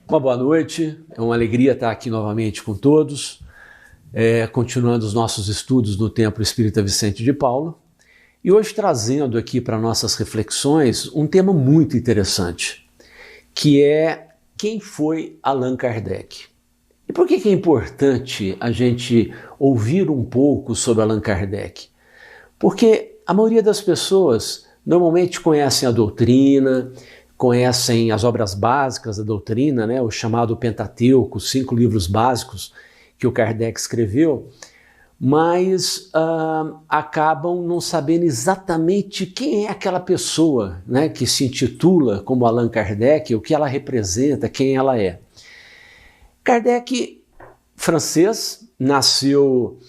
Uma boa noite, é uma alegria estar aqui novamente com todos, continuando os nossos estudos no Templo Espírita Vicente de Paulo, e hoje trazendo aqui para nossas reflexões um tema muito interessante, que é quem foi Allan Kardec. E por que é importante a gente ouvir um pouco sobre Allan Kardec? Porque a maioria das pessoas normalmente conhecem a doutrina, conhecem as obras básicas da doutrina, né, o chamado Pentateuco, os 5 livros básicos que o Kardec escreveu, mas acabam não sabendo exatamente quem é aquela pessoa, né, que se intitula como Allan Kardec, o que ela representa, quem ela é. Kardec, francês, nasceu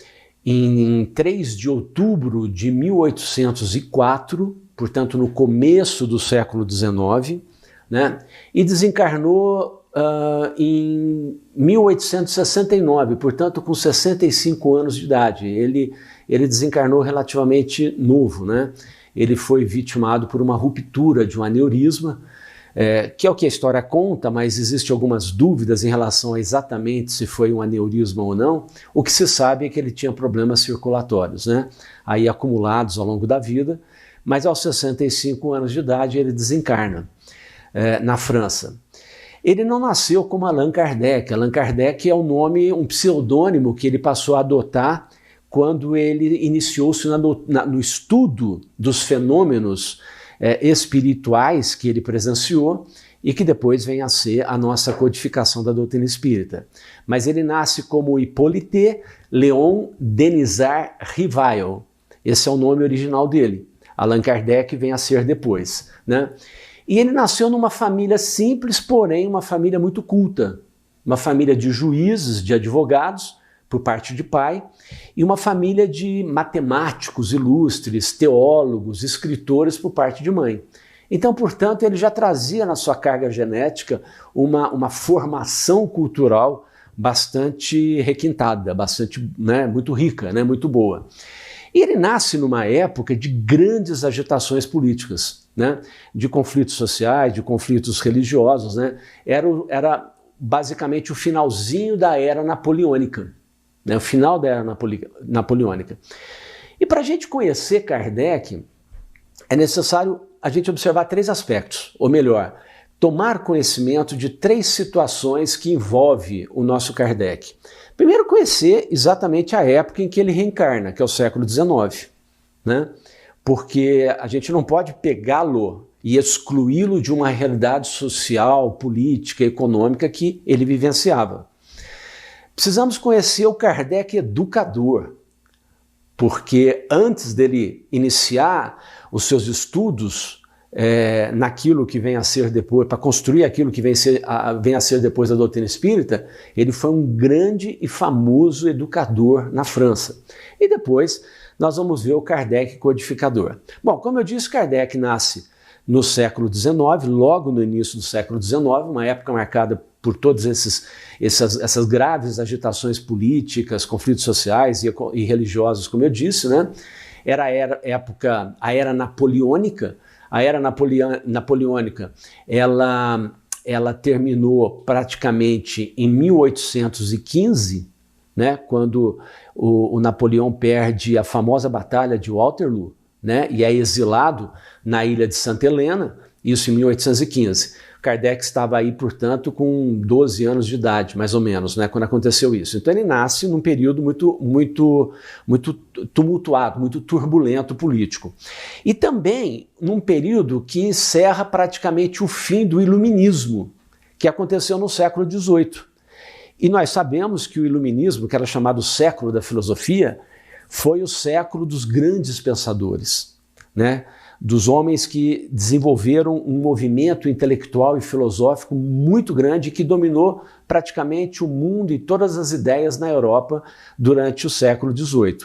em 3 de outubro de 1804, portanto no começo do século XIX, né? E desencarnou em 1869, portanto com 65 anos de idade. Ele desencarnou relativamente novo, né? Ele foi vitimado por uma ruptura de um aneurisma, que é o que a história conta, mas existem algumas dúvidas em relação a exatamente se foi um aneurisma ou não. O que se sabe é que ele tinha problemas circulatórios, né? Aí acumulados ao longo da vida, mas aos 65 anos de idade ele desencarna na França. Ele não nasceu como Allan Kardec. Allan Kardec é um nome, um pseudônimo que ele passou a adotar quando ele iniciou-se no estudo dos fenômenos espirituais que ele presenciou e que depois vem a ser a nossa codificação da doutrina espírita. Mas ele nasce como Hippolyte Léon Denisard Rivail. Esse é o nome original dele. Allan Kardec vem a ser depois, né? E ele nasceu numa família simples, porém uma família muito culta. Uma família de juízes, de advogados, por parte de pai, e uma família de matemáticos ilustres, teólogos, escritores por parte de mãe. Então, portanto, ele já trazia na sua carga genética uma formação cultural bastante requintada, bastante, né, muito rica, né, muito boa. E ele nasce numa época de grandes agitações políticas, né, de conflitos sociais, de conflitos religiosos, né. Era basicamente o finalzinho da era napoleônica, né, o final da era napoleônica. E para a gente conhecer Kardec, é necessário a gente observar 3 aspectos, ou melhor, tomar conhecimento de 3 situações que envolvem o nosso Kardec. Primeiro, conhecer exatamente a época em que ele reencarna, que é o século XIX, né? Porque a gente não pode pegá-lo e excluí-lo de uma realidade social, política, econômica que ele vivenciava. Precisamos conhecer o Kardec educador, porque antes dele iniciar os seus estudos naquilo que vem a ser depois, para construir aquilo que vem a ser depois da doutrina espírita, ele foi um grande e famoso educador na França. E depois nós vamos ver o Kardec codificador. Bom, como eu disse, Kardec nasce no século XIX, logo no início do século XIX, uma época marcada por todas essas graves agitações políticas, conflitos sociais e religiosos, como eu disse, né? Era a era napoleônica. A era napoleônica, ela terminou praticamente em 1815, né, quando o Napoleão perde a famosa Batalha de Waterloo, né, e é exilado na ilha de Santa Helena, isso em 1815. Kardec estava aí, portanto, com 12 anos de idade, mais ou menos, né, quando aconteceu isso. Então ele nasce num período muito tumultuado, muito turbulento político. E também num período que encerra praticamente o fim do iluminismo, que aconteceu no século XVIII. E nós sabemos que o iluminismo, que era chamado século da filosofia, foi o século dos grandes pensadores, né? Dos homens que desenvolveram um movimento intelectual e filosófico muito grande que dominou praticamente o mundo e todas as ideias na Europa durante o século XVIII.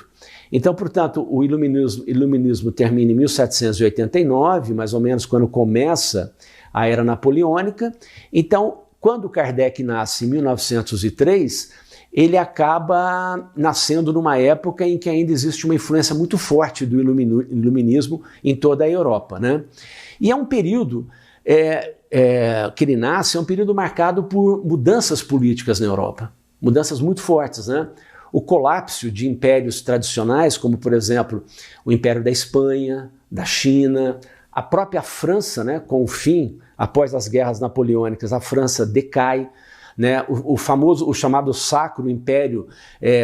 Então, portanto, o iluminismo termina em 1789, mais ou menos quando começa a era napoleônica. Então, quando Kardec nasce em 1903, ele acaba nascendo numa época em que ainda existe uma influência muito forte do iluminismo em toda a Europa, né? E é um período que ele nasce é um período marcado por mudanças políticas na Europa, mudanças muito fortes, né? O colapso de impérios tradicionais, como por exemplo o Império da Espanha, da China, a própria França, né, com o fim, após as guerras napoleônicas, a França decai, né, o chamado Sacro Império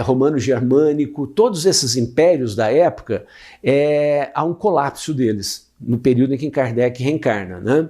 Romano-Germânico, todos esses impérios da época, há um colapso deles, no período em que Kardec reencarna, né?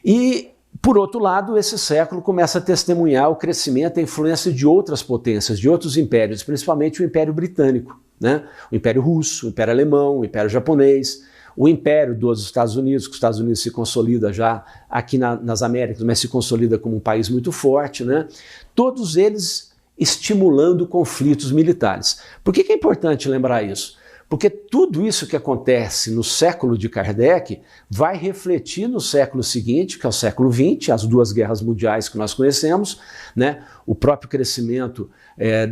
E, por outro lado, esse século começa a testemunhar o crescimento e a influência de outras potências, de outros impérios, principalmente o Império Britânico, né? O Império Russo, o Império Alemão, o Império Japonês, o Império dos Estados Unidos, que os Estados Unidos se consolida já aqui nas Américas, mas se consolida como um país muito forte, né? Todos eles estimulando conflitos militares. Por que é importante lembrar isso? Porque tudo isso que acontece no século de Kardec vai refletir no século seguinte, que é o século XX, as duas guerras mundiais que nós conhecemos, né? O próprio crescimento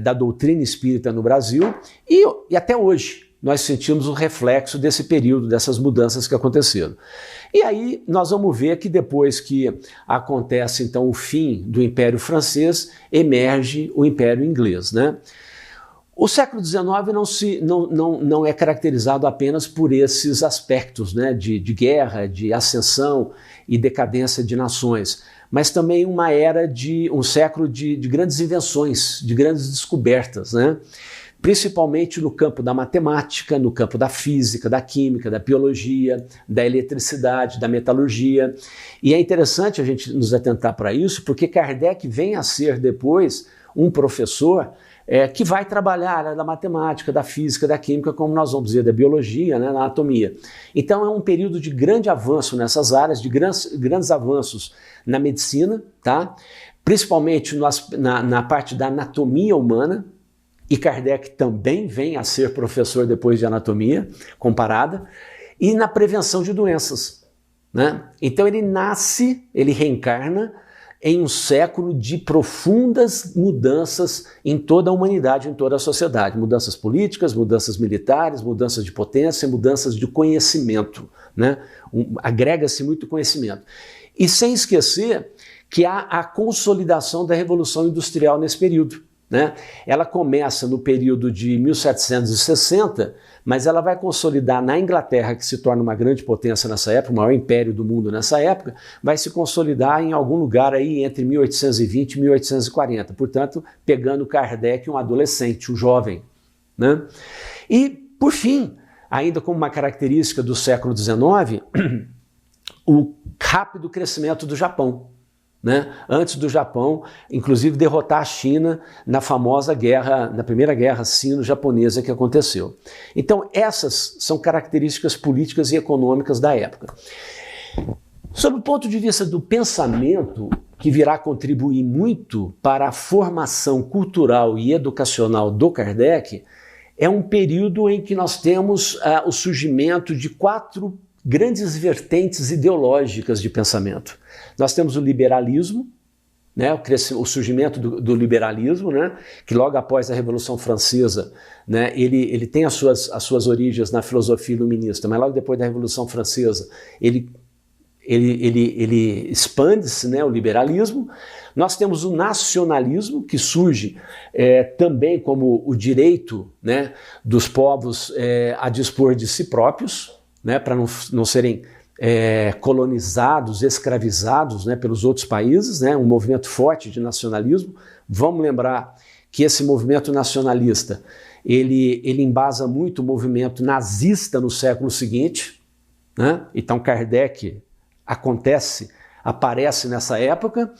da doutrina espírita no Brasil e até hoje nós sentimos o reflexo desse período, dessas mudanças que aconteceram. E aí nós vamos ver que depois que acontece então o fim do Império Francês, emerge o Império Inglês, né? O século XIX não é caracterizado apenas por esses aspectos, né, de guerra, de ascensão e decadência de nações, mas também um século de grandes invenções, de grandes descobertas, né? Principalmente no campo da matemática, no campo da física, da química, da biologia, da eletricidade, da metalurgia. E é interessante a gente nos atentar para isso, porque Kardec vem a ser depois um professor que vai trabalhar a área da matemática, da física, da química, como nós vamos dizer, da biologia, né, da anatomia. Então é um período de grande avanço nessas áreas, de grandes avanços na medicina, tá? Principalmente na parte da anatomia humana, e Kardec também vem a ser professor depois de anatomia comparada, e na prevenção de doenças, né? Então ele reencarna em um século de profundas mudanças em toda a humanidade, em toda a sociedade. Mudanças políticas, mudanças militares, mudanças de potência, mudanças de conhecimento, né? Agrega-se muito conhecimento. E sem esquecer que há a consolidação da Revolução Industrial nesse período, né? Ela começa no período de 1760, mas ela vai consolidar na Inglaterra, que se torna uma grande potência nessa época, o maior império do mundo nessa época, vai se consolidar em algum lugar aí entre 1820 e 1840, portanto, pegando Kardec, um adolescente, um jovem, né? E, por fim, ainda como uma característica do século XIX, o rápido crescimento do Japão, né? Antes do Japão, inclusive, derrotar a China na famosa guerra, na primeira guerra sino-japonesa que aconteceu. Então, essas são características políticas e econômicas da época. Sob o ponto de vista do pensamento, que virá contribuir muito para a formação cultural e educacional do Kardec, é um período em que nós temos o surgimento de 4 grandes vertentes ideológicas de pensamento. Nós temos o liberalismo, né, o surgimento do liberalismo, né, que logo após a Revolução Francesa, né, ele tem as suas origens na filosofia iluminista, mas logo depois da Revolução Francesa ele expande-se, né, o liberalismo. Nós temos o nacionalismo, que surge também como o direito, né, dos povos a dispor de si próprios, né, para não serem colonizados, escravizados, né, pelos outros países, né, um movimento forte de nacionalismo. Vamos lembrar que esse movimento nacionalista ele embasa muito o movimento nazista no século seguinte, né? Então Kardec aparece nessa época,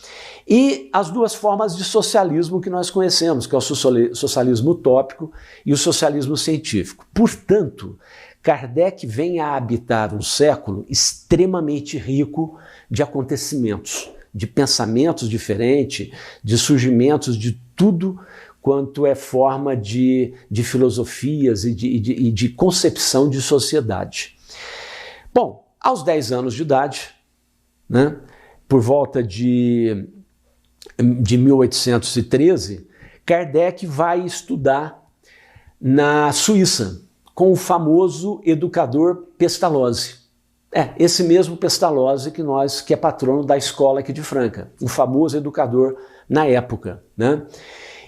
e as 2 formas de socialismo que nós conhecemos, que é o socialismo utópico e o socialismo científico. Portanto, Kardec vem a habitar um século extremamente rico de acontecimentos, de pensamentos diferentes, de surgimentos de tudo quanto é forma de filosofias e de concepção de sociedade. Bom, aos 10 anos de idade, né, por volta de 1813, Kardec vai estudar na Suíça, com o famoso educador Pestalozzi, Esse mesmo Pestalozzi que é patrono da escola aqui de Franca, um famoso educador na época, né?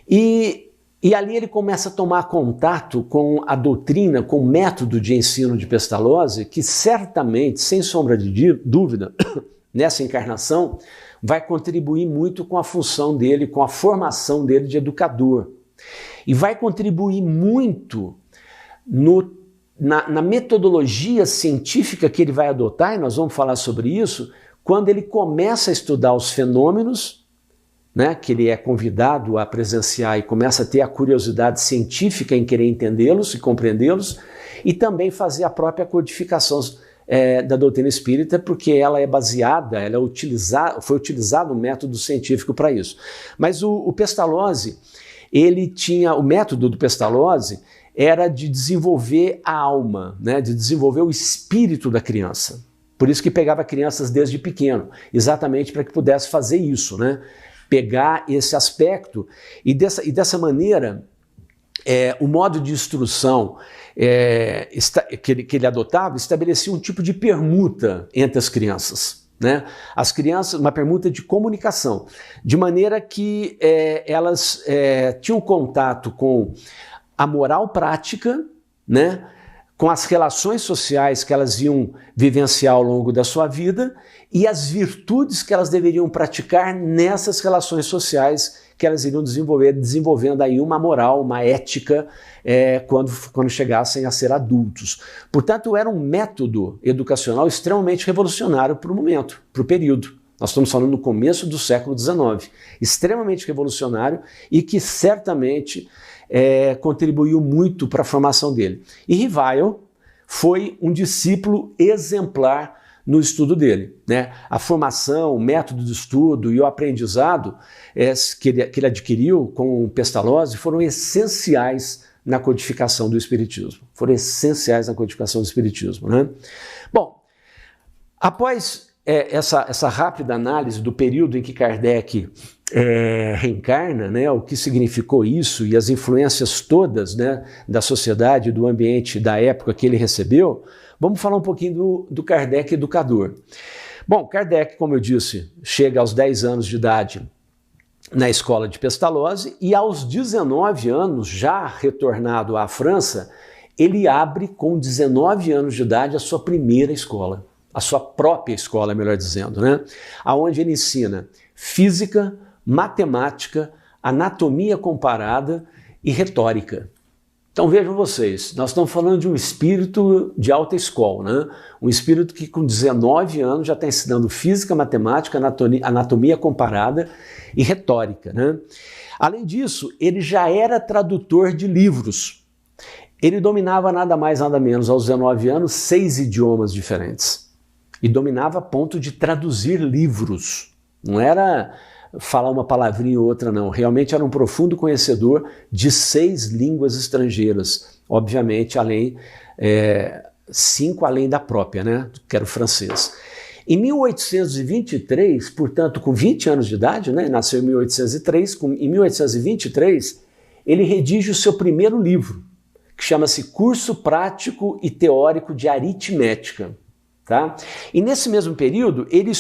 E ali ele começa a tomar contato com a doutrina, com o método de ensino de Pestalozzi, que certamente, sem sombra de dúvida, nessa encarnação, vai contribuir muito com a função dele, com a formação dele de educador. E vai contribuir muito na metodologia científica que ele vai adotar, e nós vamos falar sobre isso, quando ele começa a estudar os fenômenos, né, que ele é convidado a presenciar e começa a ter a curiosidade científica em querer entendê-los e compreendê-los, e também fazer a própria codificação da doutrina espírita, porque ela é baseada, foi utilizado um método científico para isso. Mas o Pestalozzi, o método do Pestalozzi era de desenvolver a alma, né, de desenvolver o espírito da criança. Por isso que pegava crianças desde pequeno, exatamente para que pudesse fazer isso, né? Pegar esse aspecto e dessa maneira o modo de instrução que ele adotava estabelecia um tipo de permuta entre as crianças, né? As crianças, uma permuta de comunicação, de maneira que elas tinham contato com a moral prática, né? Com as relações sociais que elas iam vivenciar ao longo da sua vida e as virtudes que elas deveriam praticar nessas relações sociais que elas iriam desenvolvendo aí uma moral, uma ética quando chegassem a ser adultos. Portanto, era um método educacional extremamente revolucionário para o momento, para o período. Nós estamos falando no começo do século XIX, extremamente revolucionário e que certamente contribuiu muito para a formação dele. E Revile foi um discípulo exemplar no estudo dele, né? A formação, o método de estudo e o aprendizado que ele adquiriu com o Pestalozzi foram essenciais na codificação do Espiritismo. Foram essenciais na codificação do Espiritismo, né? Bom, após essa rápida análise do período em que Kardec reencarna, né, o que significou isso e as influências todas, né, da sociedade, do ambiente, da época que ele recebeu, vamos falar um pouquinho do Kardec educador. Bom, Kardec, como eu disse, chega aos 10 anos de idade na escola de Pestalozzi e aos 19 anos, já retornado à França, ele abre com 19 anos de idade a sua primeira escola, a sua própria escola, melhor dizendo, né, aonde ele ensina física, matemática, anatomia comparada e retórica. Então vejam vocês, nós estamos falando de um espírito de alta escola, né? Um espírito que com 19 anos já está ensinando física, matemática, anatomia comparada e retórica, né? Além disso, ele já era tradutor de livros. Ele dominava nada mais, nada menos, aos 19 anos, 6 idiomas diferentes. E dominava a ponto de traduzir livros. Não era falar uma palavrinha ou outra, não. Realmente era um profundo conhecedor de 6 línguas estrangeiras. Obviamente, 5 além da própria, né? Que era o francês. Em 1823, portanto, com 20 anos de idade, né? Nasceu em 1803, em 1823, ele redige o seu primeiro livro, que chama-se Curso Prático e Teórico de Aritmética. Tá? E nesse mesmo período, ele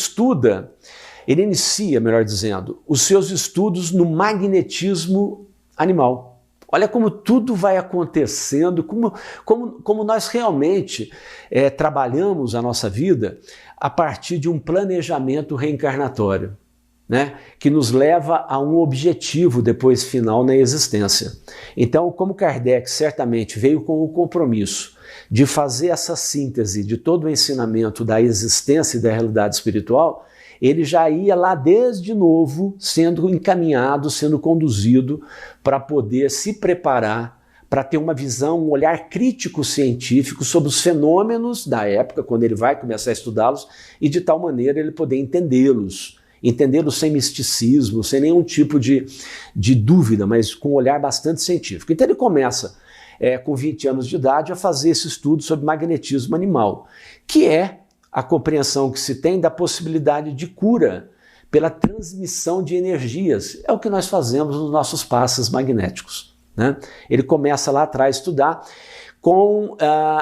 inicia, melhor dizendo, os seus estudos no magnetismo animal. Olha como tudo vai acontecendo, como nós realmente trabalhamos a nossa vida a partir de um planejamento reencarnatório, né, que nos leva a um objetivo depois final na existência. Então, como Kardec certamente veio com o compromisso de fazer essa síntese de todo o ensinamento da existência e da realidade espiritual, ele já ia lá desde novo sendo encaminhado, sendo conduzido para poder se preparar para ter uma visão, um olhar crítico científico sobre os fenômenos da época, quando ele vai começar a estudá-los, e de tal maneira ele poder entendê-los sem misticismo, sem nenhum tipo de dúvida, mas com um olhar bastante científico. Então ele começa, com 20 anos de idade, a fazer esse estudo sobre magnetismo animal, que é a compreensão que se tem da possibilidade de cura pela transmissão de energias. É o que nós fazemos nos nossos passes magnéticos, né? Ele começa lá atrás a estudar.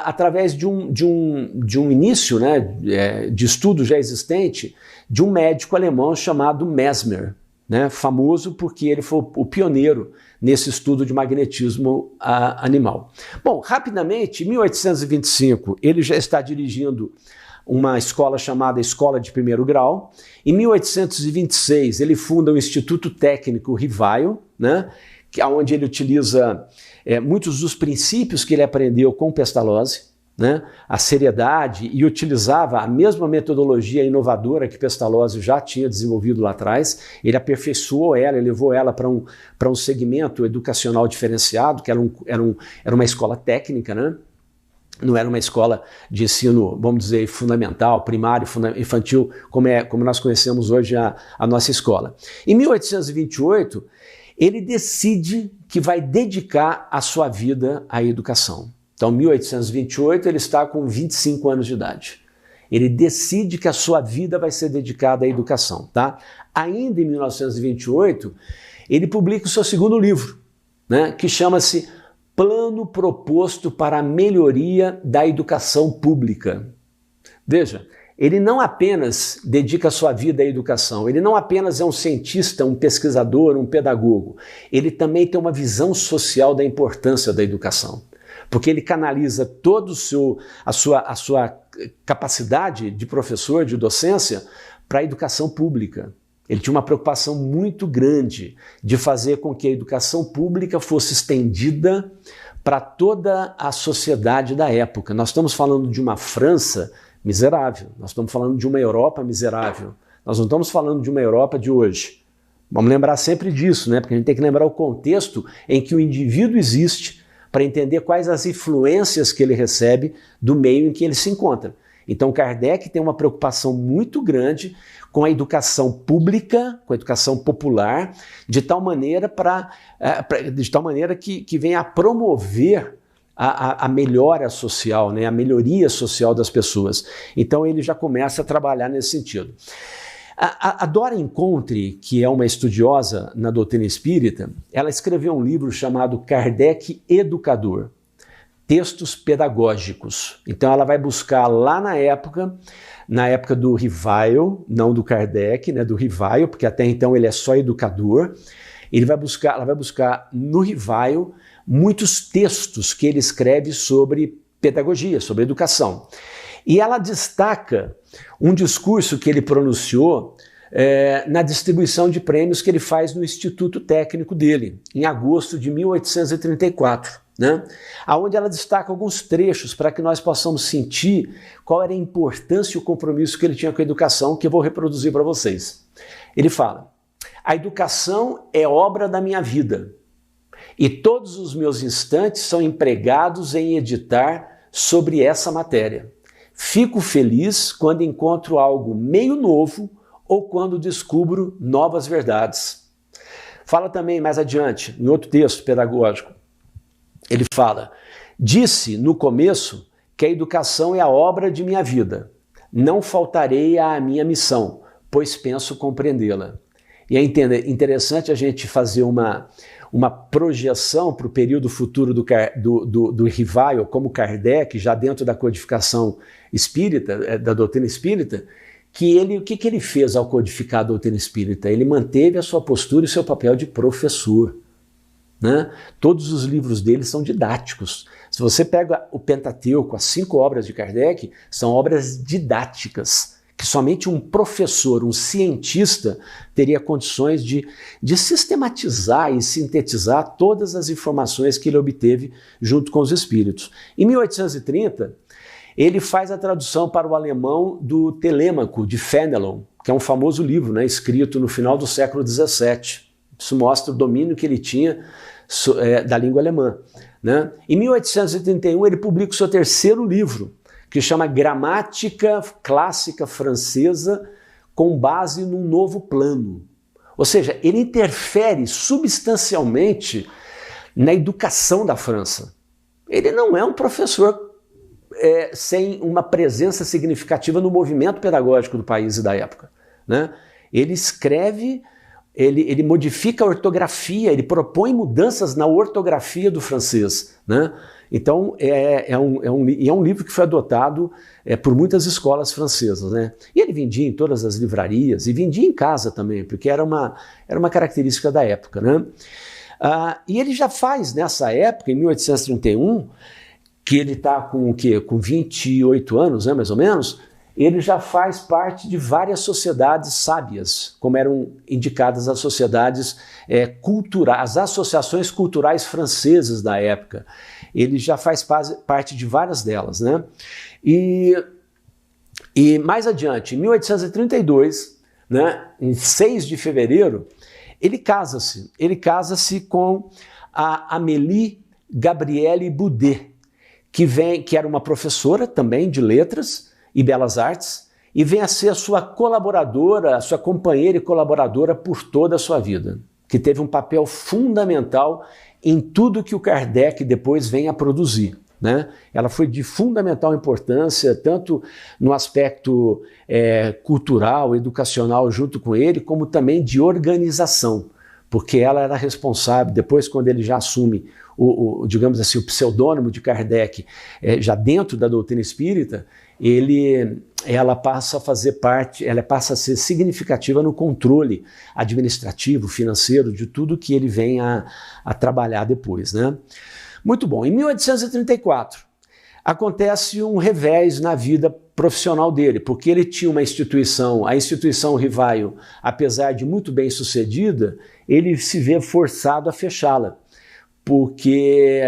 através de um início, né, de estudo já existente de um médico alemão chamado Mesmer, né, famoso porque ele foi o pioneiro nesse estudo de magnetismo animal. Bom, rapidamente, em 1825, ele já está dirigindo uma escola chamada Escola de Primeiro Grau. Em 1826, ele funda o Instituto Técnico Rivaio, né, onde ele utiliza muitos dos princípios que ele aprendeu com Pestalozzi, né, a seriedade, e utilizava a mesma metodologia inovadora que Pestalozzi já tinha desenvolvido lá atrás. Ele aperfeiçoou ela, ele levou ela para um segmento educacional diferenciado, que era uma escola técnica, né? Não era uma escola de ensino, vamos dizer, fundamental, primário, infantil, como nós conhecemos hoje a nossa escola. Em 1828, ele decide que vai dedicar a sua vida à educação. Então, em 1828, ele está com 25 anos de idade. Ele decide que a sua vida vai ser dedicada à educação, tá? Ainda em 1928, ele publica o seu segundo livro, né, que chama-se Plano Proposto para a Melhoria da Educação Pública. Veja, ele não apenas dedica a sua vida à educação, ele não apenas é um cientista, um pesquisador, um pedagogo, ele também tem uma visão social da importância da educação, porque ele canaliza toda a sua capacidade de professor, de docência, para a educação pública. Ele tinha uma preocupação muito grande de fazer com que a educação pública fosse estendida para toda a sociedade da época. Nós estamos falando de uma França miserável, nós estamos falando de uma Europa miserável, nós não estamos falando de uma Europa de hoje. Vamos lembrar sempre disso, né? Porque a gente tem que lembrar o contexto em que o indivíduo existe para entender quais as influências que ele recebe do meio em que ele se encontra. Então Kardec tem uma preocupação muito grande com a educação pública, com a educação popular, de tal maneira que venha a promover a melhora social, né, a melhoria social das pessoas. Então ele já começa a trabalhar nesse sentido. A Dora Encontre, que é uma estudiosa na doutrina espírita, ela escreveu um livro chamado Kardec Educador, textos pedagógicos. Então ela vai buscar lá na época do Rivaio, não do Kardec, né, do Rivaio, porque até então ele é só educador. Ela vai buscar no Rivaio muitos textos que ele escreve sobre pedagogia, sobre educação. E ela destaca um discurso que ele pronunciou na distribuição de prêmios que ele faz no Instituto Técnico dele, em agosto de 1834. Né? Onde ela destaca alguns trechos para que nós possamos sentir qual era a importância e o compromisso que ele tinha com a educação, que eu vou reproduzir para vocês. Ele fala: a educação é obra da minha vida e todos os meus instantes são empregados em editar sobre essa matéria. Fico feliz quando encontro algo meio novo ou quando descubro novas verdades. Fala também mais adiante, em outro texto pedagógico, ele fala: disse no começo que a educação é a obra de minha vida. Não faltarei à minha missão, pois penso compreendê-la. E é interessante a gente fazer uma projeção para o período futuro do Rivaio, como Kardec, já dentro da codificação espírita, da doutrina espírita, o que ele fez ao codificar a doutrina espírita? Ele manteve a sua postura e seu papel de professor. Né? Todos os livros dele são didáticos. Se você pega o Pentateuco, as 5 obras de Kardec, são obras didáticas, que somente um professor, um cientista, teria condições de sistematizar e sintetizar todas as informações que ele obteve junto com os espíritos. Em 1830, ele faz a tradução para o alemão do Telêmaco, de Fénelon, que é um famoso livro, né, escrito no final do século XVII. Isso mostra o domínio que ele tinha da língua alemã. Né? Em 1831, ele publica o seu terceiro livro, que chama Gramática Clássica Francesa com base num novo plano. Ou seja, ele interfere substancialmente na educação da França. Ele não é um professor sem uma presença significativa no movimento pedagógico do país e da época. Né? Ele escreve ele modifica a ortografia, ele propõe mudanças na ortografia do francês, né? Então, é um livro que foi adotado por muitas escolas francesas, né? E ele vendia em todas as livrarias e vendia em casa também, porque era uma característica da época, né? E ele já faz, nessa época, em 1831, que ele está com o quê? Com 28 anos, né, mais ou menos, ele já faz parte de várias sociedades sábias, como eram indicadas as sociedades culturais, as associações culturais francesas da época. Ele já faz parte de várias delas, né? E mais adiante, em 1832, né, em 6 de fevereiro, ele casa-se. Ele casa-se com a Amélie Gabrielle Boudet, que era uma professora também de letras e belas artes, e vem a ser a sua colaboradora, a sua companheira e colaboradora por toda a sua vida, que teve um papel fundamental em tudo que o Kardec depois vem a produzir, né? Ela foi de fundamental importância, tanto no aspecto cultural, educacional junto com ele, como também de organização, porque ela era responsável, depois quando ele já assume digamos assim, o pseudônimo de Kardec, já dentro da doutrina espírita, ela passa a fazer parte, ela passa a ser significativa no controle administrativo, financeiro, de tudo que ele vem a trabalhar depois, né? Muito bom. Em 1834, acontece um revés na vida profissional dele, porque ele tinha uma instituição, a instituição Rivaio, apesar de muito bem sucedida, ele se vê forçado a fechá-la, porque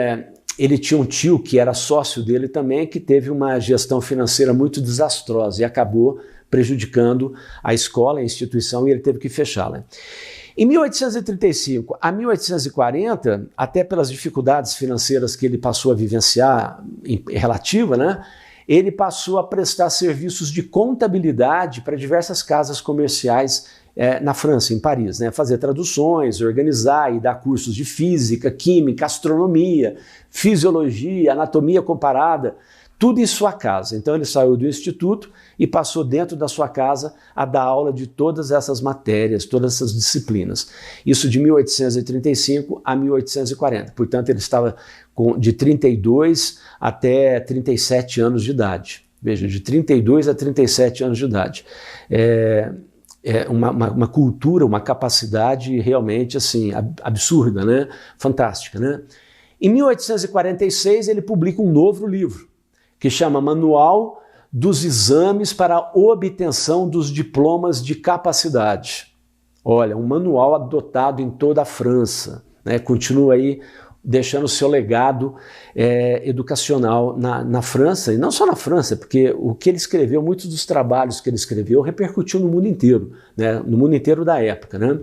ele tinha um tio que era sócio dele também, que teve uma gestão financeira muito desastrosa e acabou prejudicando a escola, a instituição, e ele teve que fechá-la. Em 1835 a 1840, até pelas dificuldades financeiras que ele passou a vivenciar, relativa, né, ele passou a prestar serviços de contabilidade para diversas casas comerciais na França, em Paris, né? Fazer traduções, organizar e dar cursos de física, química, astronomia, fisiologia, anatomia comparada, tudo em sua casa. Então ele saiu do instituto e passou dentro da sua casa a dar aula de todas essas matérias, todas essas disciplinas. Isso de 1835 a 1840. Portanto, ele estava de 32 até 37 anos de idade. Veja, de 32 a 37 anos de idade. Uma cultura, uma capacidade realmente assim, absurda, né? Fantástica, né? Em 1846 ele publica um novo livro, que chama Manual dos Exames para a Obtenção dos Diplomas de Capacidade. Olha, um manual adotado em toda a França, né? Continua aí deixando o seu legado educacional na França, e não só na França, porque o que ele escreveu, muitos dos trabalhos que ele escreveu, repercutiu no mundo inteiro, né? No mundo inteiro da época, né?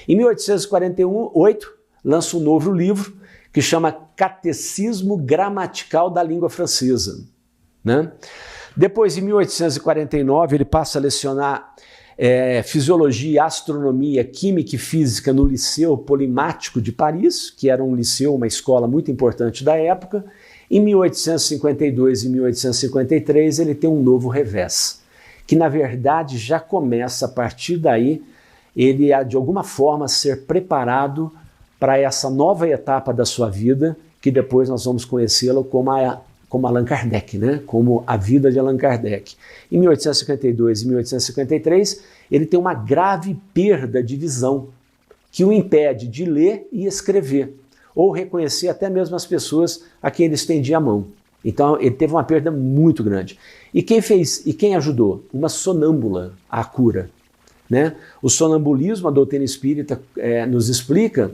Em 1848, lança um novo livro que chama Catecismo Gramatical da Língua Francesa, né? Depois, em 1849, ele passa a lecionar Fisiologia, Astronomia, Química e Física no Liceu Polimático de Paris, que era um liceu, uma escola muito importante da época. Em 1852 e 1853 ele tem um novo revés, que na verdade já começa a partir daí ele de alguma forma ser preparado para essa nova etapa da sua vida, que depois nós vamos conhecê-lo como Allan Kardec, né? Como a vida de Allan Kardec. Em 1852 e 1853, ele tem uma grave perda de visão, que o impede de ler e escrever, ou reconhecer até mesmo as pessoas a quem ele estendia a mão. Então ele teve uma perda muito grande. E quem fez, e quem ajudou? Uma sonâmbula à cura, né? O sonambulismo, a doutrina espírita nos explica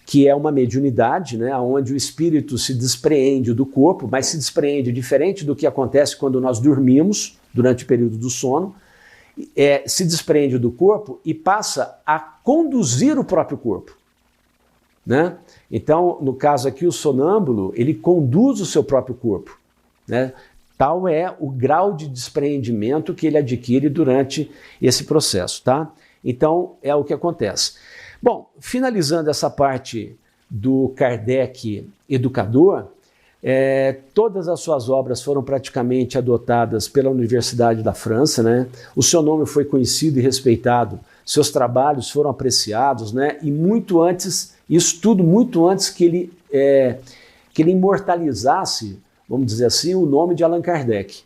que é uma mediunidade, né, onde o espírito se despreende do corpo, mas se despreende diferente do que acontece quando nós dormimos, durante o período do sono, se despreende do corpo e passa a conduzir o próprio corpo, né? Então, no caso aqui, o sonâmbulo, ele conduz o seu próprio corpo, né? Tal é o grau de despreendimento que ele adquire durante esse processo, tá? Então, é o que acontece. Bom, finalizando essa parte do Kardec educador, todas as suas obras foram praticamente adotadas pela Universidade da França, né? O seu nome foi conhecido e respeitado, seus trabalhos foram apreciados, né? E muito antes, isso tudo muito antes que ele imortalizasse, vamos dizer assim, o nome de Allan Kardec,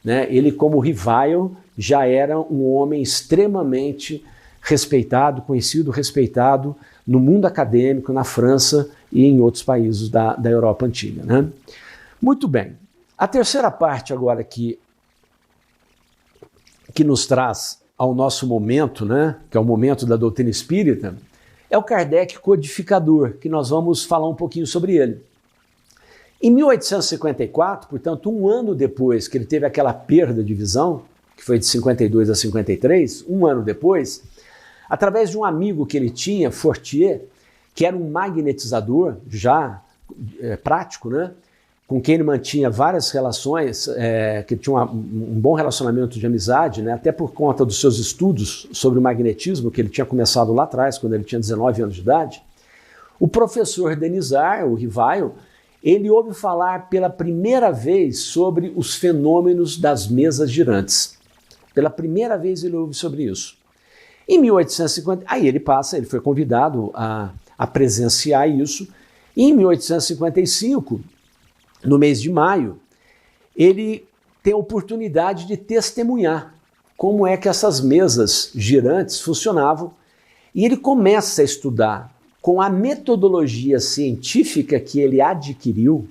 né? Ele, como Rivai, já era um homem extremamente respeitado, conhecido, respeitado no mundo acadêmico, na França e em outros países da Europa antiga, né? Muito bem. A terceira parte agora que nos traz ao nosso momento, né, que é o momento da doutrina espírita, é o Kardec codificador, que nós vamos falar um pouquinho sobre ele. Em 1854, portanto, um ano depois que ele teve aquela perda de visão, que foi de 52 a 53, um ano depois, através de um amigo que ele tinha, Fortier, que era um magnetizador já prático, né, com quem ele mantinha várias relações, que tinha um bom relacionamento de amizade, né, até por conta dos seus estudos sobre o magnetismo, que ele tinha começado lá atrás, quando ele tinha 19 anos de idade. O professor Denisard, o Rivai, ele ouve falar pela primeira vez sobre os fenômenos das mesas girantes. Pela primeira vez ele ouve sobre isso. Em 1850, aí ele foi convidado a presenciar isso, e em 1855, no mês de maio, ele tem a oportunidade de testemunhar como é que essas mesas girantes funcionavam, e ele começa a estudar com a metodologia científica que ele adquiriu,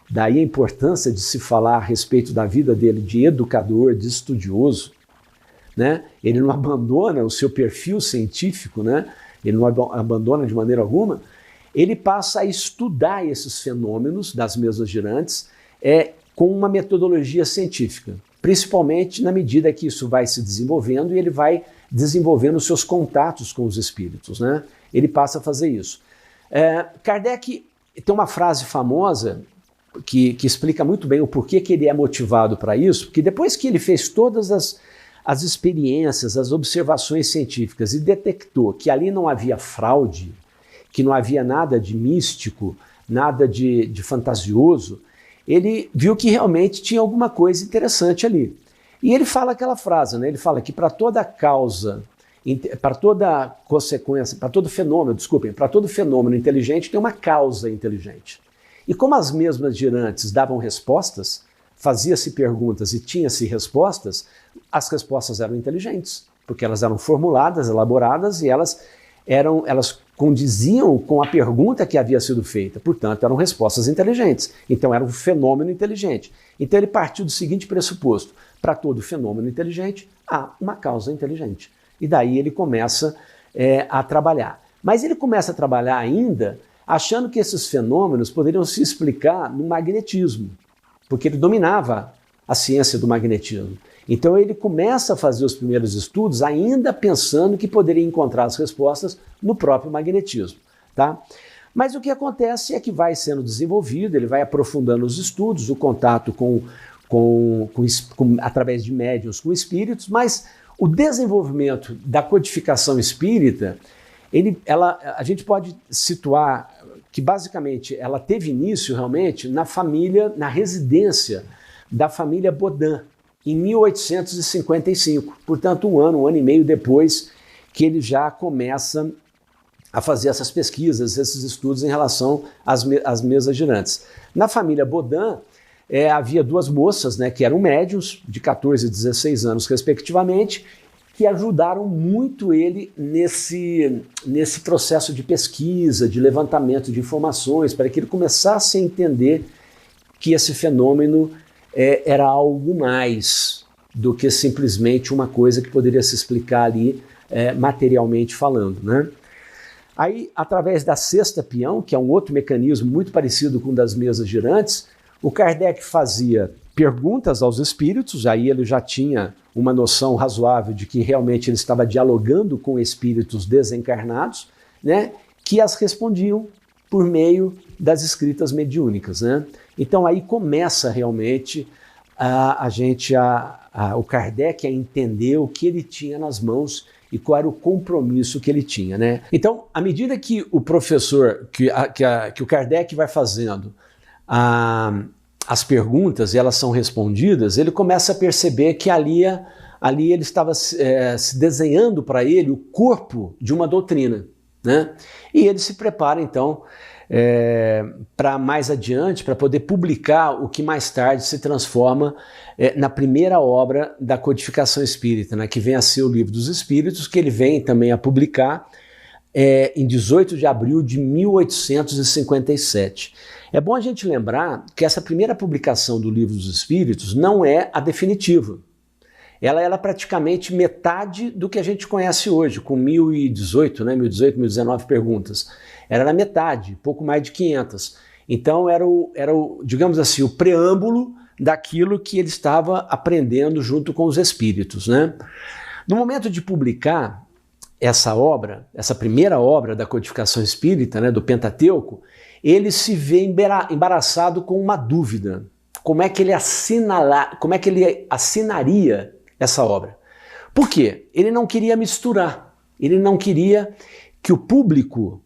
daí a importância de se falar a respeito da vida dele de educador, de estudioso, né? Ele não abandona o seu perfil científico, né? Ele não abandona de maneira alguma. Ele passa a estudar esses fenômenos das mesas girantes com uma metodologia científica, principalmente na medida que isso vai se desenvolvendo e ele vai desenvolvendo os seus contatos com os espíritos, né? Ele passa a fazer isso. Kardec tem uma frase famosa que explica muito bem o porquê que ele é motivado para isso, porque depois que ele fez todas as experiências, as observações científicas e detectou que ali não havia fraude, que não havia nada de místico, nada de fantasioso, ele viu que realmente tinha alguma coisa interessante ali. E ele fala aquela frase, né? Ele fala que para toda causa, para toda consequência, para todo fenômeno inteligente tem uma causa inteligente. E como as mesmas girantes davam respostas, fazia-se perguntas e tinha-se respostas, as respostas eram inteligentes, porque elas eram formuladas, elaboradas e elas condiziam com a pergunta que havia sido feita, portanto, eram respostas inteligentes. Então, era um fenômeno inteligente. Então, ele partiu do seguinte pressuposto: para todo fenômeno inteligente, há uma causa inteligente. E daí ele começa a trabalhar. Mas ele começa a trabalhar ainda achando que esses fenômenos poderiam se explicar no magnetismo, porque ele dominava a ciência do magnetismo. Então ele começa a fazer os primeiros estudos ainda pensando que poderia encontrar as respostas no próprio magnetismo, tá? Mas o que acontece é que vai sendo desenvolvido, ele vai aprofundando os estudos, o contato através de médiuns com espíritos, mas o desenvolvimento da codificação espírita, a gente pode situar que basicamente ela teve início realmente na residência da família Baudin, em 1855, portanto um ano e meio depois que ele já começa a fazer essas pesquisas, esses estudos em relação às mesas girantes. Na família Baudin havia duas moças, né, que eram médiuns, de 14 e 16 anos respectivamente, que ajudaram muito ele nesse processo de pesquisa, de levantamento de informações, para que ele começasse a entender que esse fenômeno era algo mais do que simplesmente uma coisa que poderia se explicar ali materialmente falando, né? Aí, através da cesta peão, que é um outro mecanismo muito parecido com o das mesas girantes, o Kardec fazia perguntas aos espíritos, aí ele já tinha uma noção razoável de que realmente ele estava dialogando com espíritos desencarnados, né, que as respondiam por meio das escritas mediúnicas, né? Então aí começa realmente o Kardec a entender o que ele tinha nas mãos e qual era o compromisso que ele tinha, né? Então, à medida que o professor, que o Kardec vai fazendo as perguntas e elas são respondidas, ele começa a perceber que ali ali ele estava se desenhando para ele o corpo de uma doutrina, né? E ele se prepara então para mais adiante, para poder publicar o que mais tarde se transforma na primeira obra da codificação espírita, né? Que vem a ser o Livro dos Espíritos, que ele vem também a publicar em 18 de abril de 1857. É bom a gente lembrar que essa primeira publicação do Livro dos Espíritos não é a definitiva. Ela era praticamente metade do que a gente conhece hoje, com 1018, né, 1019 perguntas. Era na metade, pouco mais de 500. Então era o, digamos assim, o preâmbulo daquilo que ele estava aprendendo junto com os espíritos, né? No momento de publicar essa obra, essa primeira obra da codificação espírita, né, do Pentateuco, ele se vê embaraçado com uma dúvida. Como é que ele assinaria essa obra? Por quê? Ele não queria misturar, ele não queria que o público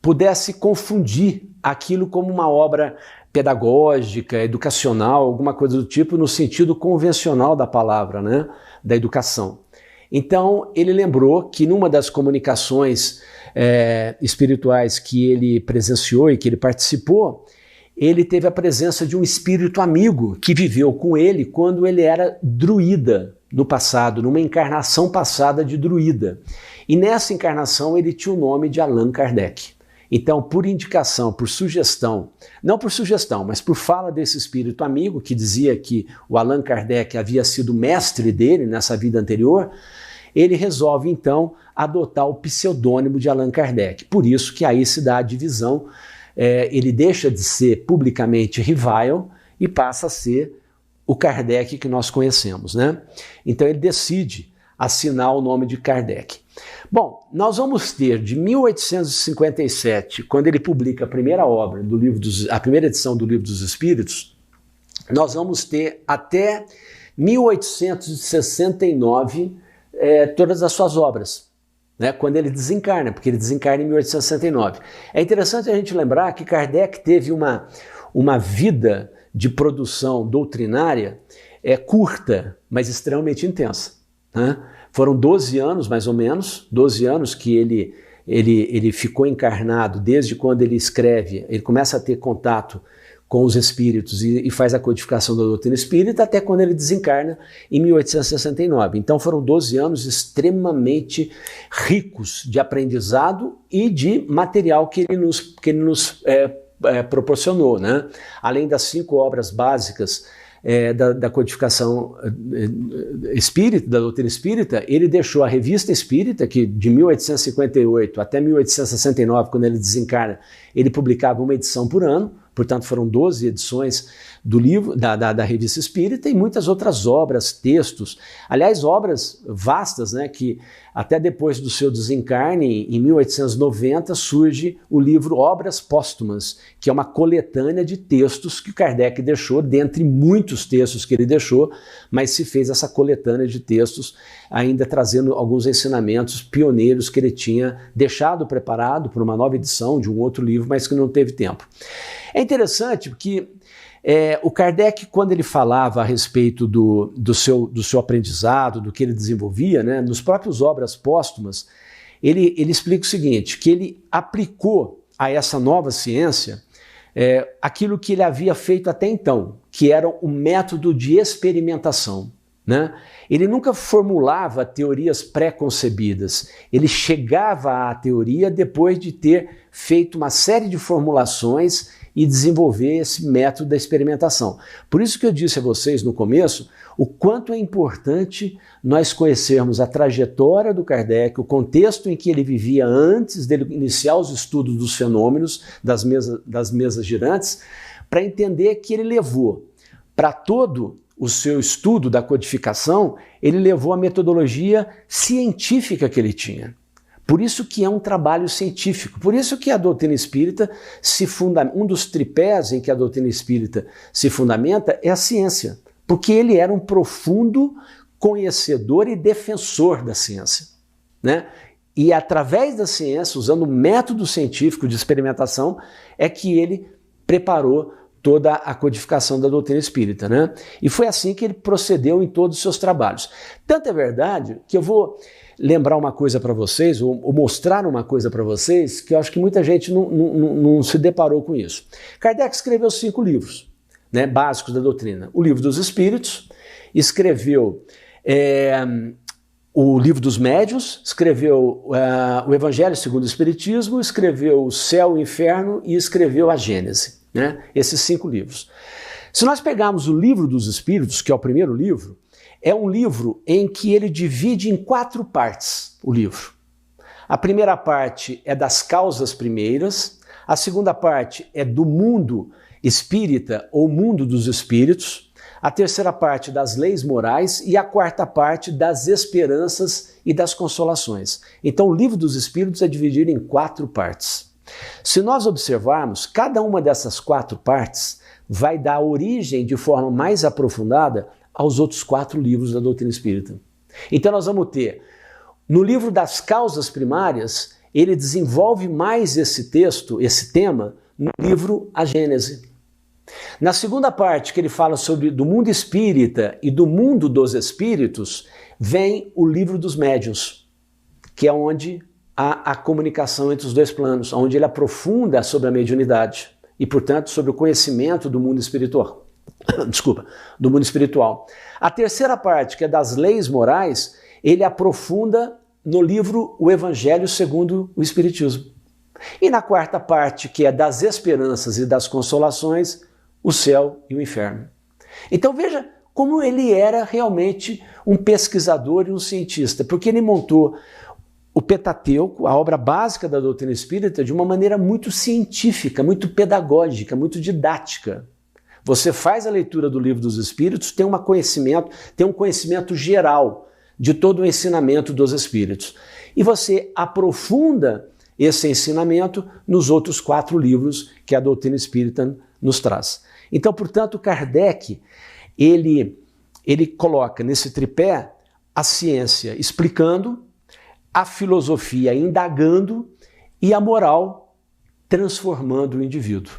pudesse confundir aquilo como uma obra pedagógica, educacional, alguma coisa do tipo, no sentido convencional da palavra, né, da educação. Então, ele lembrou que numa das comunicações espirituais que ele presenciou e que ele participou, ele teve a presença de um espírito amigo que viveu com ele quando ele era druida no passado, numa encarnação passada de druida. E nessa encarnação ele tinha o nome de Allan Kardec. Então, por indicação, por sugestão, não por sugestão, mas por fala desse espírito amigo que dizia que o Allan Kardec havia sido mestre dele nessa vida anterior, ele resolve então adotar o pseudônimo de Allan Kardec. Por isso que aí se dá a divisão, ele deixa de ser publicamente Revile e passa a ser o Kardec que nós conhecemos, né? Então ele decide assinar o nome de Kardec. Bom, nós vamos ter de 1857, quando ele publica a primeira obra do livro a primeira edição do Livro dos Espíritos, nós vamos ter até 1869 todas as suas obras, né, quando ele desencarna, porque ele desencarna em 1869. É interessante a gente lembrar que Kardec teve uma vida de produção doutrinária curta, mas extremamente intensa, né? Foram 12 anos, mais ou menos, 12 anos que ele ficou encarnado desde quando ele escreve, ele começa a ter contato com os espíritos e faz a codificação da doutrina espírita até quando ele desencarna em 1869. Então foram 12 anos extremamente ricos de aprendizado e de material que ele nos proporcionou, né? Além das 5 obras básicas da codificação espírita, da doutrina espírita, ele deixou a Revista Espírita, que de 1858 até 1869, quando ele desencarna, ele publicava uma edição por ano, portanto foram 12 edições do livro, da Revista Espírita, e muitas outras obras, textos, aliás, obras vastas, né, que até depois do seu desencarne, em 1890, surge o livro Obras Póstumas, que é uma coletânea de textos que Kardec deixou, dentre muitos textos que ele deixou, mas se fez essa coletânea de textos, ainda trazendo alguns ensinamentos pioneiros que ele tinha deixado preparado para uma nova edição de um outro livro, mas que não teve tempo. É interessante porque o Kardec, quando ele falava a respeito do seu aprendizado, do que ele desenvolvia, né, nos próprios Obras Póstumas, ele explica o seguinte, que ele aplicou a essa nova ciência aquilo que ele havia feito até então, que era o método de experimentação, né? Ele nunca formulava teorias pré-concebidas, ele chegava à teoria depois de ter feito uma série de formulações e desenvolver esse método da experimentação. Por isso que eu disse a vocês no começo o quanto é importante nós conhecermos a trajetória do Kardec, o contexto em que ele vivia antes dele iniciar os estudos dos fenômenos das mesas girantes, para entender que ele levou para todo o seu estudo da codificação, ele levou a metodologia científica que ele tinha. Por isso que é um trabalho científico, por isso que a doutrina espírita um dos tripés em que a doutrina espírita se fundamenta é a ciência, porque ele era um profundo conhecedor e defensor da ciência, né? E através da ciência, usando o método científico de experimentação, é que ele preparou toda a codificação da doutrina espírita, né? E foi assim que ele procedeu em todos os seus trabalhos. Tanto é verdade que eu vou lembrar uma coisa para vocês, ou mostrar uma coisa para vocês, que eu acho que muita gente não se deparou com isso. Kardec escreveu 5 livros, né, básicos da doutrina. O Livro dos Espíritos, escreveu o Livro dos Médiuns, escreveu o Evangelho segundo o Espiritismo, escreveu o Céu e o Inferno e escreveu a Gênese, né? Esses 5 livros. Se nós pegarmos o Livro dos Espíritos, que é o primeiro livro, é um livro em que ele divide em 4 partes o livro. A primeira parte é das causas primeiras, a segunda parte é do mundo espírita ou mundo dos espíritos, a terceira parte das leis morais e a quarta parte das esperanças e das consolações. Então o Livro dos Espíritos é dividido em 4 partes. Se nós observarmos, cada uma dessas 4 partes vai dar origem de forma mais aprofundada aos outros 4 livros da doutrina espírita. Então nós vamos ter, no livro das causas primárias, ele desenvolve mais esse texto, esse tema, no livro A Gênese. Na segunda parte, que ele fala sobre do mundo espírita e do mundo dos espíritos, vem o Livro dos Médiuns, que é onde há a comunicação entre os 2 planos, onde ele aprofunda sobre a mediunidade e, portanto, sobre o conhecimento do mundo espiritual. Desculpa, do mundo espiritual. A terceira parte, que é das leis morais, ele aprofunda no livro O Evangelho segundo o Espiritismo. E na quarta parte, que é das esperanças e das consolações, o céu e o inferno. Então veja como ele era realmente um pesquisador e um cientista, porque ele montou o Pentateuco, a obra básica da doutrina espírita, de uma maneira muito científica, muito pedagógica, muito didática. Você faz a leitura do Livro dos Espíritos, tem um conhecimento geral de todo o ensinamento dos Espíritos. E você aprofunda esse ensinamento nos outros 4 livros que a doutrina espírita nos traz. Então, portanto, Kardec, ele coloca nesse tripé a ciência explicando, a filosofia indagando e a moral transformando o indivíduo.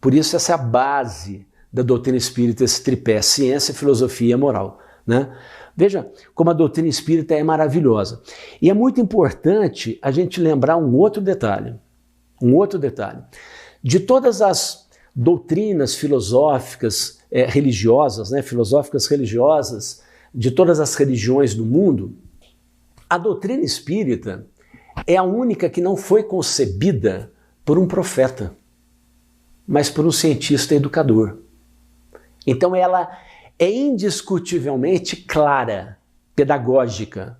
Por isso essa é a base da doutrina espírita, esse tripé, ciência, filosofia e moral, né? Veja como a doutrina espírita é maravilhosa. E é muito importante a gente lembrar um outro detalhe. De todas as doutrinas filosóficas religiosas, né, filosóficas religiosas, de todas as religiões do mundo, a doutrina espírita é a única que não foi concebida por um profeta, mas por um cientista educador. Então ela é indiscutivelmente clara, pedagógica,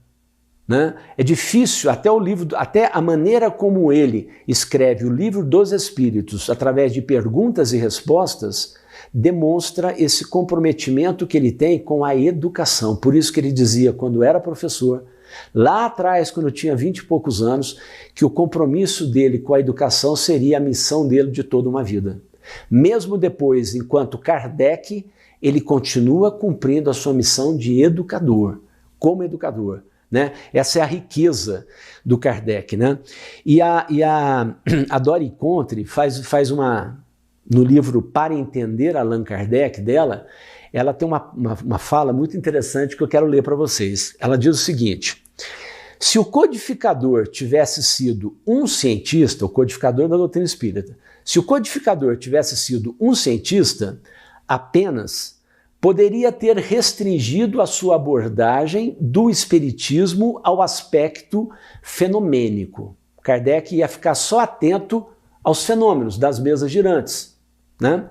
né? É difícil, até a maneira como ele escreve o Livro dos Espíritos, através de perguntas e respostas, demonstra esse comprometimento que ele tem com a educação. Por isso que ele dizia, quando era professor, lá atrás, quando tinha 20 e poucos anos, que o compromisso dele com a educação seria a missão dele de toda uma vida. Mesmo depois, enquanto Kardec, ele continua cumprindo a sua missão de educador, como educador, né? Essa é a riqueza do Kardec, né? E a Dori Contre faz uma... No livro Para Entender Allan Kardec dela, ela tem uma fala muito interessante que eu quero ler para vocês. Ela diz o seguinte: se o codificador tivesse sido um cientista, o codificador da doutrina espírita, se o codificador tivesse sido um cientista, apenas poderia ter restringido a sua abordagem do espiritismo ao aspecto fenomênico. Kardec ia ficar só atento aos fenômenos das mesas girantes, né?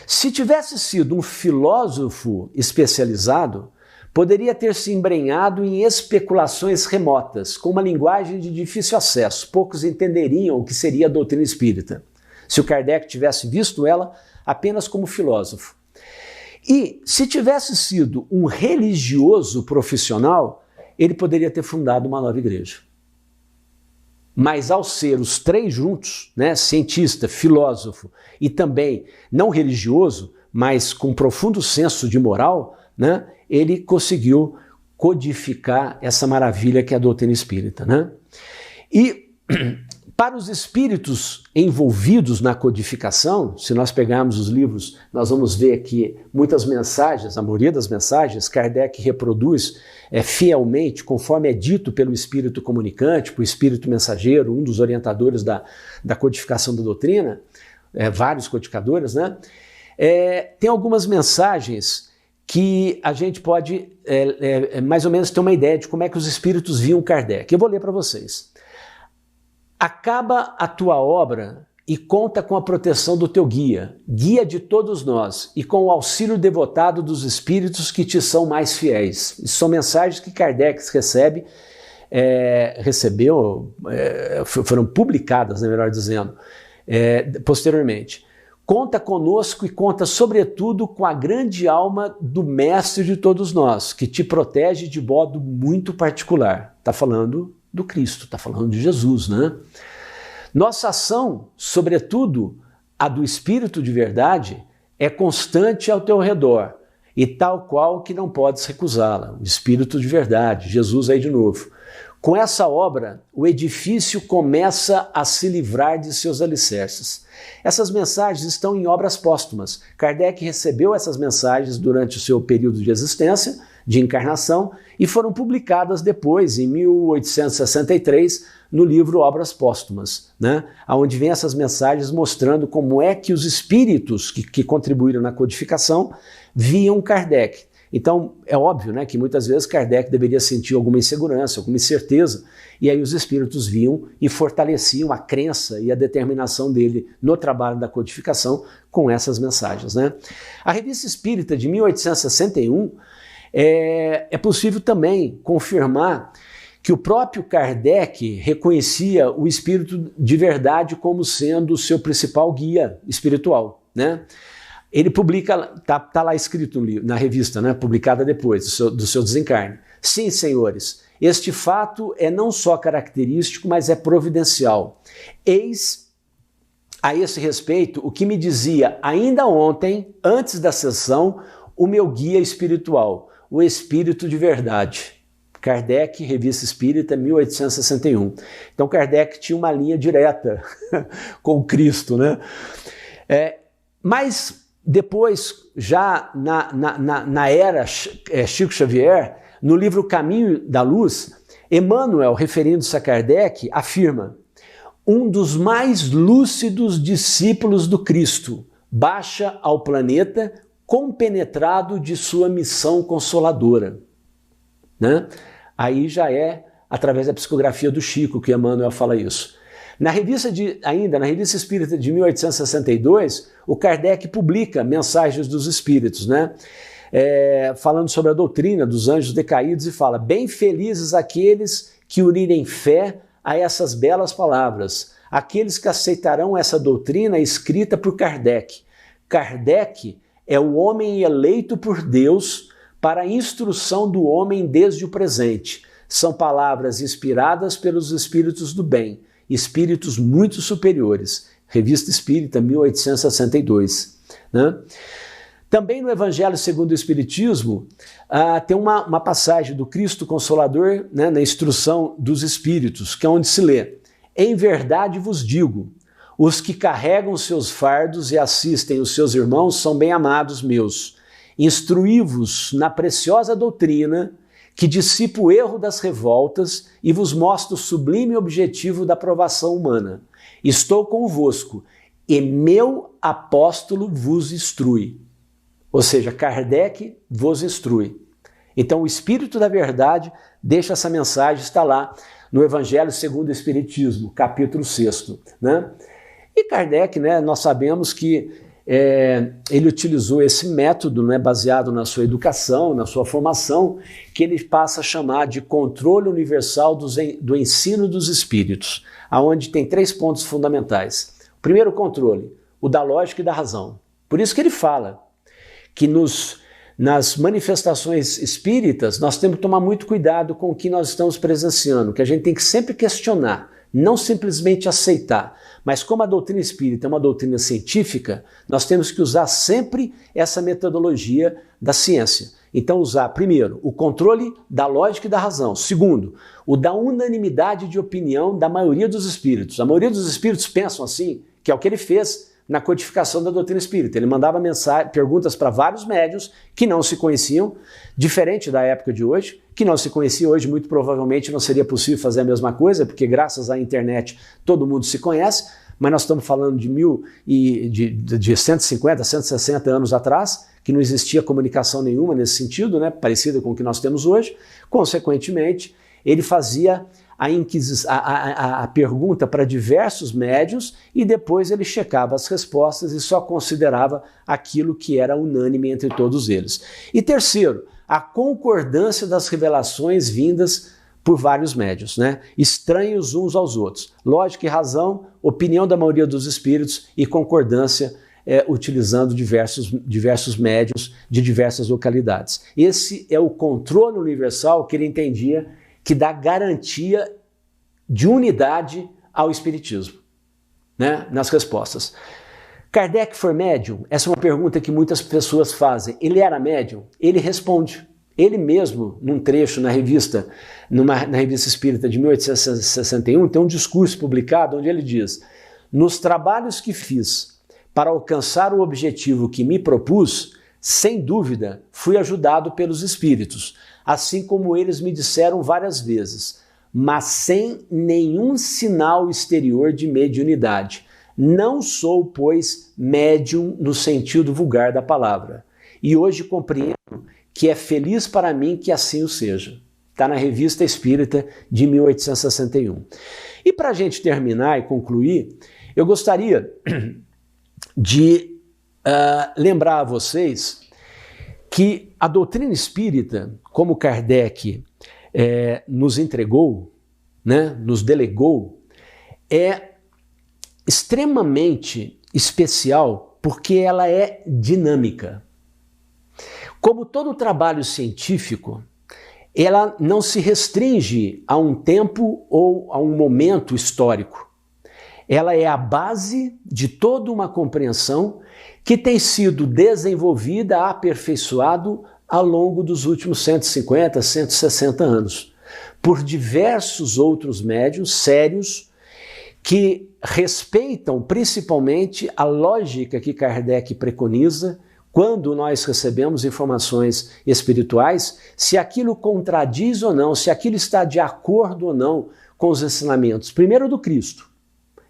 Se tivesse sido um filósofo especializado, poderia ter se embrenhado em especulações remotas, com uma linguagem de difícil acesso. Poucos entenderiam o que seria a doutrina espírita, se o Kardec tivesse visto ela apenas como filósofo. E se tivesse sido um religioso profissional, ele poderia ter fundado uma nova igreja. Mas ao ser os 3 juntos, né, cientista, filósofo e também não religioso, mas com profundo senso de moral, né, ele conseguiu codificar essa maravilha que é a doutrina espírita, né? E Para os espíritos envolvidos na codificação, se nós pegarmos os livros, nós vamos ver que muitas mensagens, a maioria das mensagens, Kardec reproduz fielmente, conforme é dito pelo espírito comunicante, pelo espírito mensageiro, um dos orientadores da codificação da doutrina, vários codificadores, né? Tem algumas mensagens que a gente pode mais ou menos ter uma ideia de como é que os espíritos viam Kardec. Eu vou ler para vocês. Acaba a tua obra e conta com a proteção do teu guia, guia de todos nós, e com o auxílio devotado dos espíritos que te são mais fiéis. Isso são mensagens que Kardec recebeu, foram publicadas, melhor dizendo, posteriormente. Conta conosco e conta sobretudo com a grande alma do Mestre de todos nós, que te protege de modo muito particular. Está falando do Cristo, está falando de Jesus, né? Nossa ação, sobretudo a do Espírito de verdade, é constante ao teu redor, e tal qual que não podes recusá-la. O Espírito de verdade, Jesus aí de novo. Com essa obra, o edifício começa a se livrar de seus alicerces. Essas mensagens estão em obras póstumas. Kardec recebeu essas mensagens durante o seu período de existência, de encarnação, e foram publicadas depois, em 1863, no livro Obras Póstumas, né? Onde vem essas mensagens mostrando como é que os espíritos que contribuíram na codificação viam Kardec. Então, é óbvio, né, que muitas vezes Kardec deveria sentir alguma insegurança, alguma incerteza, e aí os espíritos viam e fortaleciam a crença e a determinação dele no trabalho da codificação com essas mensagens, né? A Revista Espírita de 1861 é possível também confirmar que o próprio Kardec reconhecia o Espírito de verdade como sendo o seu principal guia espiritual, né? Ele publica, tá lá escrito na revista, né, publicada depois do seu desencarne. Sim, senhores, este fato é não só característico, mas é providencial. Eis, a esse respeito, o que me dizia ainda ontem, antes da sessão, o meu guia espiritual, o Espírito de verdade. Kardec, Revista Espírita, 1861. Então Kardec tinha uma linha direta com Cristo, né? Mas depois, já na era Chico Xavier, no livro Caminho da Luz, Emmanuel, referindo-se a Kardec, afirma: um dos mais lúcidos discípulos do Cristo baixa ao planeta compenetrado de sua missão consoladora, né? Aí já é através da psicografia do Chico que Emmanuel fala isso. Na revista Espírita de 1862, o Kardec publica Mensagens dos Espíritos, né? Falando sobre a doutrina dos anjos decaídos, e fala: bem felizes aqueles que unirem fé a essas belas palavras, aqueles que aceitarão essa doutrina escrita por Kardec. Kardec é o homem eleito por Deus para a instrução do homem desde o presente. São palavras inspiradas pelos espíritos do bem, espíritos muito superiores. Revista Espírita, 1862. Né? Também no Evangelho segundo o Espiritismo, tem uma passagem do Cristo Consolador, né, na instrução dos espíritos, que é onde se lê: em verdade vos digo, os que carregam seus fardos e assistem os seus irmãos são bem-amados meus. Instruí-vos na preciosa doutrina que dissipa o erro das revoltas e vos mostra o sublime objetivo da provação humana. Estou convosco, e meu apóstolo vos instrui. Ou seja, Kardec vos instrui. Então o Espírito da Verdade deixa essa mensagem, está lá no Evangelho segundo o Espiritismo, capítulo 6. Né? E Kardec, né, nós sabemos que ele utilizou esse método, né, baseado na sua educação, na sua formação, que ele passa a chamar de controle universal do ensino dos espíritos, aonde tem 3 pontos fundamentais. O primeiro controle, o da lógica e da razão. Por isso que ele fala que nas manifestações espíritas nós temos que tomar muito cuidado com o que nós estamos presenciando, que a gente tem que sempre questionar, não simplesmente aceitar. Mas como a doutrina espírita é uma doutrina científica, nós temos que usar sempre essa metodologia da ciência. então usar, primeiro, o controle da lógica e da razão. Segundo, o da unanimidade de opinião da maioria dos espíritos. A maioria dos espíritos pensam assim, que é o que ele fez na codificação da doutrina espírita. Ele mandava perguntas para vários médiuns que não se conheciam, diferente da época de hoje, que não se conhecia hoje, muito provavelmente não seria possível fazer a mesma coisa, porque graças à internet todo mundo se conhece, mas nós estamos falando de 150, 160 anos atrás, que não existia comunicação nenhuma nesse sentido, né, parecida com o que nós temos hoje. Consequentemente, ele fazia a pergunta para diversos médiuns e depois ele checava as respostas e só considerava aquilo que era unânime entre todos eles. E terceiro, a concordância das revelações vindas por vários médiuns, né? Estranhos uns aos outros. Lógica e razão, opinião da maioria dos espíritos e concordância utilizando diversos médiuns de diversas localidades. Esse é o controle universal que ele entendia que dá garantia de unidade ao espiritismo, né, nas respostas. Kardec foi médium? Essa é uma pergunta que muitas pessoas fazem. Ele era médium? Ele responde. Ele mesmo, num trecho na revista Espírita de 1861, tem um discurso publicado onde ele diz: nos trabalhos que fiz para alcançar o objetivo que me propus, sem dúvida, fui ajudado pelos espíritos, assim como eles me disseram várias vezes, mas sem nenhum sinal exterior de mediunidade. Não sou, pois, médium no sentido vulgar da palavra. E hoje compreendo que é feliz para mim que assim o seja. Está na Revista Espírita de 1861. E para a gente terminar e concluir, eu gostaria de lembrar a vocês que a doutrina espírita, como Kardec nos entregou, né, nos delegou, é extremamente especial porque ela é dinâmica. Como todo trabalho científico, ela não se restringe a um tempo ou a um momento histórico. Ela é a base de toda uma compreensão que tem sido desenvolvida, aperfeiçoado ao longo dos últimos 150, 160 anos, por diversos outros médiuns sérios que respeitam principalmente a lógica que Kardec preconiza quando nós recebemos informações espirituais, se aquilo contradiz ou não, se aquilo está de acordo ou não com os ensinamentos, primeiro do Cristo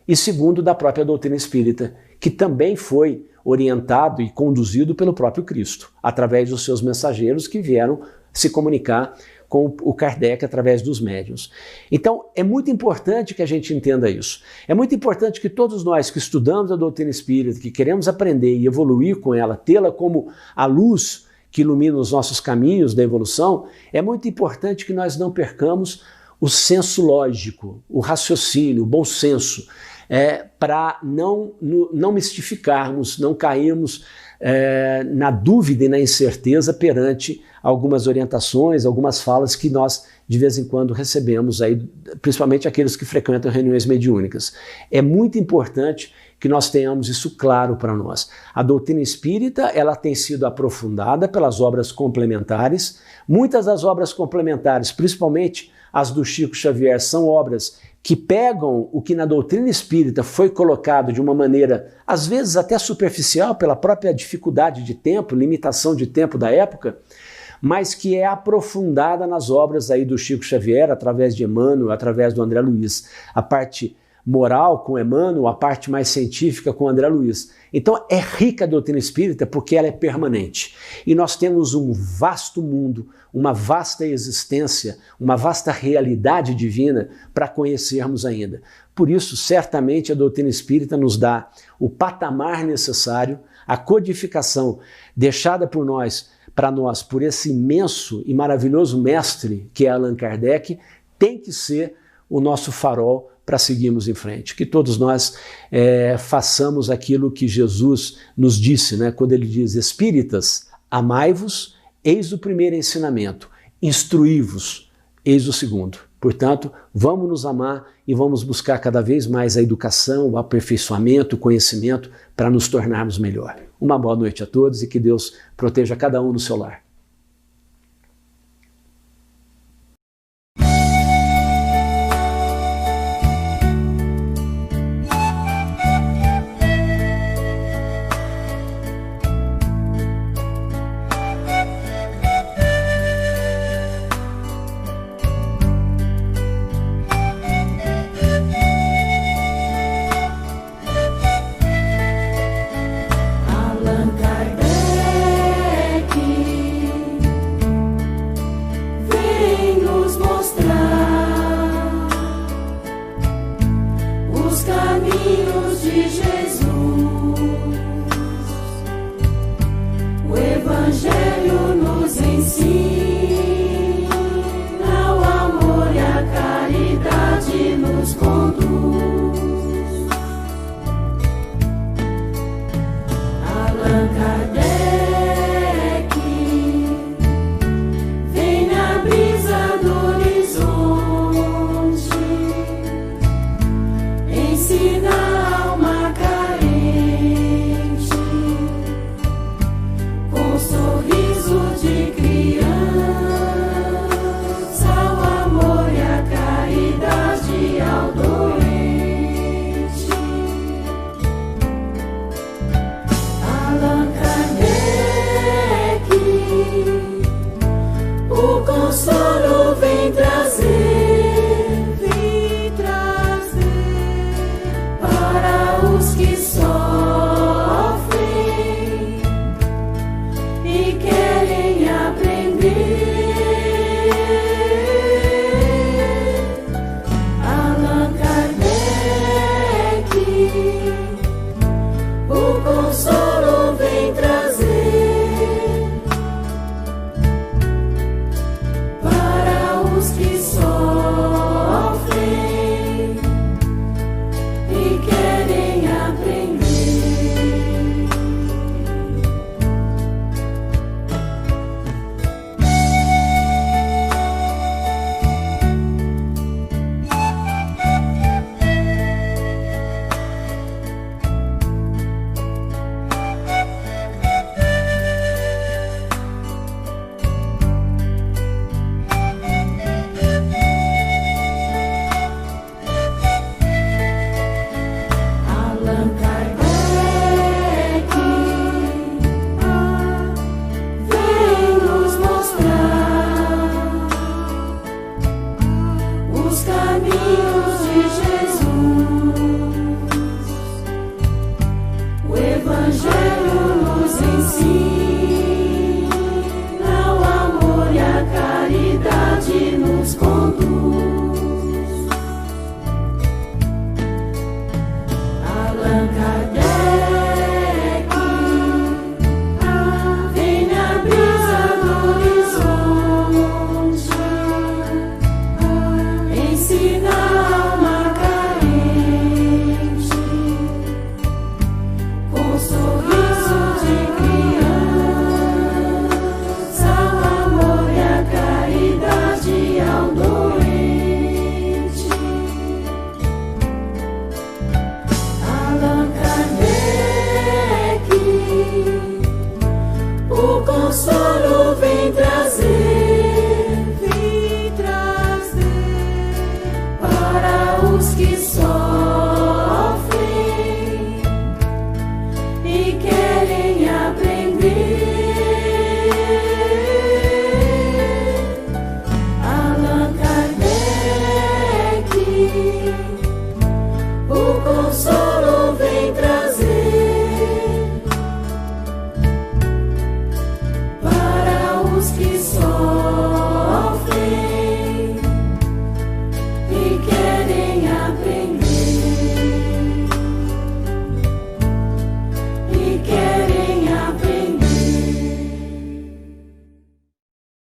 e segundo da própria doutrina espírita, que também foi orientado e conduzido pelo próprio Cristo, através dos seus mensageiros que vieram se comunicar com o Kardec através dos médiuns. Então, é muito importante que a gente entenda isso. É muito importante que todos nós que estudamos a doutrina espírita, que queremos aprender e evoluir com ela, tê-la como a luz que ilumina os nossos caminhos da evolução, é muito importante que nós não percamos o senso lógico, o raciocínio, o bom senso, para não mistificarmos, não cairmos na dúvida e na incerteza perante algumas orientações, algumas falas que nós de vez em quando recebemos aí, principalmente aqueles que frequentam reuniões mediúnicas. É muito importante que nós tenhamos isso claro para nós. A doutrina espírita, ela tem sido aprofundada pelas obras complementares. Muitas das obras complementares, principalmente as do Chico Xavier, são obras que pegam o que na doutrina espírita foi colocado de uma maneira, às vezes até superficial, pela própria dificuldade de tempo, limitação de tempo da época, mas que é aprofundada nas obras aí do Chico Xavier, através de Emmanuel, através do André Luiz. A parte moral com Emmanuel, a parte mais científica com André Luiz. Então é rica a doutrina espírita porque ela é permanente. E nós temos um vasto mundo, uma vasta existência, uma vasta realidade divina para conhecermos ainda. Por isso, certamente a doutrina espírita nos dá o patamar necessário, a codificação deixada por nós, para nós, por esse imenso e maravilhoso mestre que é Allan Kardec, tem que ser o nosso farol para seguirmos em frente. Que todos nós façamos aquilo que Jesus nos disse, né? Quando ele diz: espíritas, amai-vos, eis o primeiro ensinamento, instruí-vos, eis o segundo. Portanto, vamos nos amar e vamos buscar cada vez mais a educação, o aperfeiçoamento, o conhecimento para nos tornarmos melhor. Uma boa noite a todos e que Deus proteja cada um no seu lar. ensina, o amor e a caridade nos conduz. Allan Kardec vem na brisa do horizonte ensinar a alma carente com sorriso de criança, o amor e a caridade ao doente. Allan Kardec, o consolo vem trazer para os que sofrem e querem aprender. Allan Kardec, o consolo vem trazer para os que sofrem.